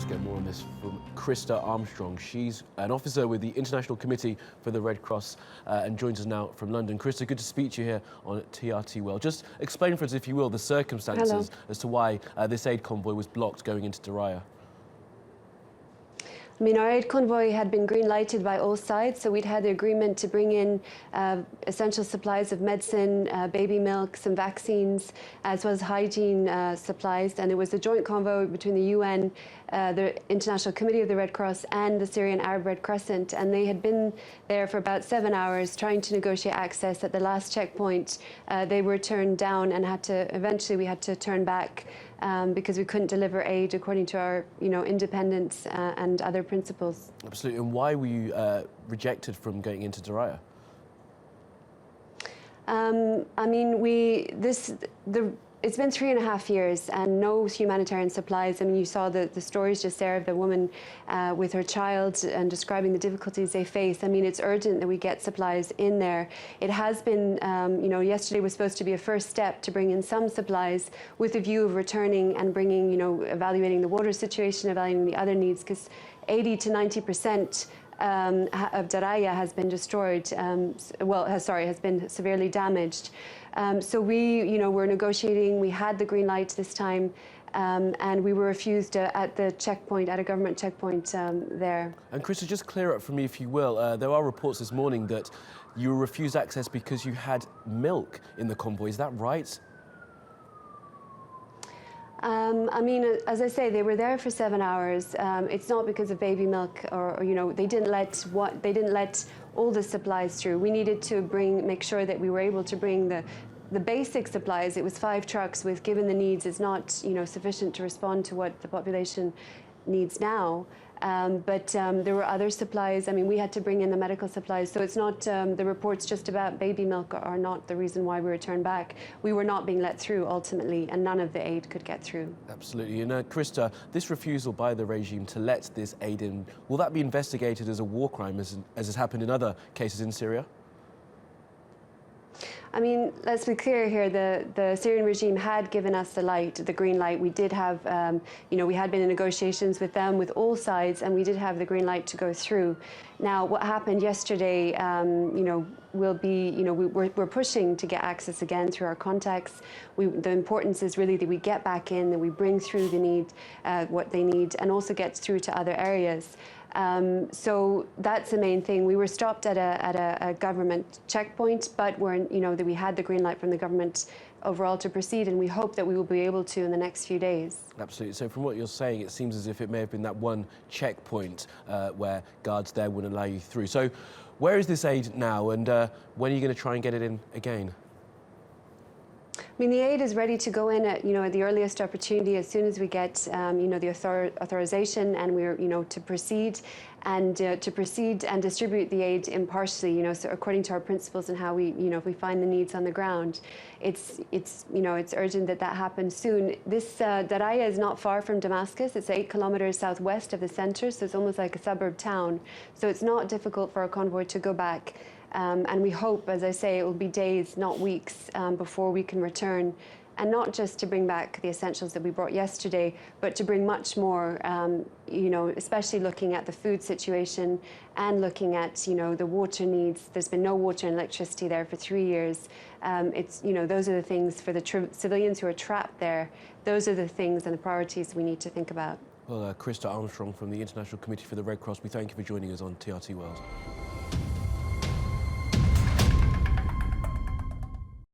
get more on this from Krista Armstrong. She's an officer with the International Committee for the Red Cross and joins us now from London. Krista, good to speak to you here on TRT World. Just explain for us, if you will, the circumstances as to why this aid convoy was blocked going into Daraya. I mean, our aid convoy had been green-lighted by all sides, so we'd had the agreement to bring in essential supplies of medicine, baby milk, some vaccines, as well as hygiene supplies. And it was a joint convoy between the UN, the International Committee of the Red Cross, and the Syrian Arab Red Crescent. And they had been there for about 7 hours trying to negotiate access. At the last checkpoint, they were turned down and eventually we had to turn back because we couldn't deliver aid according to our, independence and other principles. Absolutely. And why were you rejected from going into Daraya? I mean, it's been 3.5 years and no humanitarian supplies. I mean, you saw the stories just there of the woman with her child and describing the difficulties they face. I mean, it's urgent that we get supplies in there. It has been, yesterday was supposed to be a first step to bring in some supplies with a view of returning and bringing, evaluating the water situation, evaluating the other needs, because 80 to 90% of Daraya has been destroyed, has been severely damaged. So we, were negotiating. We had the green light this time, and we were refused at the checkpoint, at a government checkpoint there. And Krista, just clear up for me, if you will. There are reports this morning that you were refused access because you had milk in the convoy. Is that right? I mean, as I say, they were there for 7 hours. It's not because of baby milk, or they didn't let all the supplies through. We needed to make sure that we were able to bring the basic supplies. It was 5 trucks with, given the needs, is not sufficient to respond to what the population needs now. But there were other supplies. I mean, we had to bring in the medical supplies. So it's not, the reports just about baby milk are not the reason why we were turned back. We were not being let through ultimately, and none of the aid could get through. Absolutely. And Krista, this refusal by the regime to let this aid in, will that be investigated as a war crime as has happened in other cases in Syria? I mean, let's be clear here, the Syrian regime had given us the green light. We did have, we had been in negotiations with them, with all sides, and we did have the green light to go through. Now, what happened yesterday, will be, we're pushing to get access again through our contacts. The importance is really that we get back in, that we bring through the need, what they need, and also get through to other areas. So that's the main thing. We were stopped at a government checkpoint, but that we had the green light from the government overall to proceed, and we hope that we will be able to in the next few days. Absolutely. So from what you're saying, it seems as if it may have been that one checkpoint where guards there wouldn't allow you through. So where is this aid now, and when are you going to try and get it in again? I mean, the aid is ready to go in at the earliest opportunity as soon as we get the authorization, and we're to proceed and distribute the aid impartially. So according to our principles and how we if we find the needs on the ground, it's urgent that happens soon. This Daraya is not far from Damascus. It's 8 kilometers southwest of the center, so it's almost like a suburb town. So it's not difficult for a convoy to go back. And we hope, as I say, it will be days, not weeks, before we can return. And not just to bring back the essentials that we brought yesterday, but to bring much more, especially looking at the food situation and looking at, the water needs. There's been no water and electricity there for 3 years. Those are the things for the civilians who are trapped there. Those are the things and the priorities we need to think about. Well, Krista Armstrong from the International Committee for the Red Cross, we thank you for joining us on TRT World.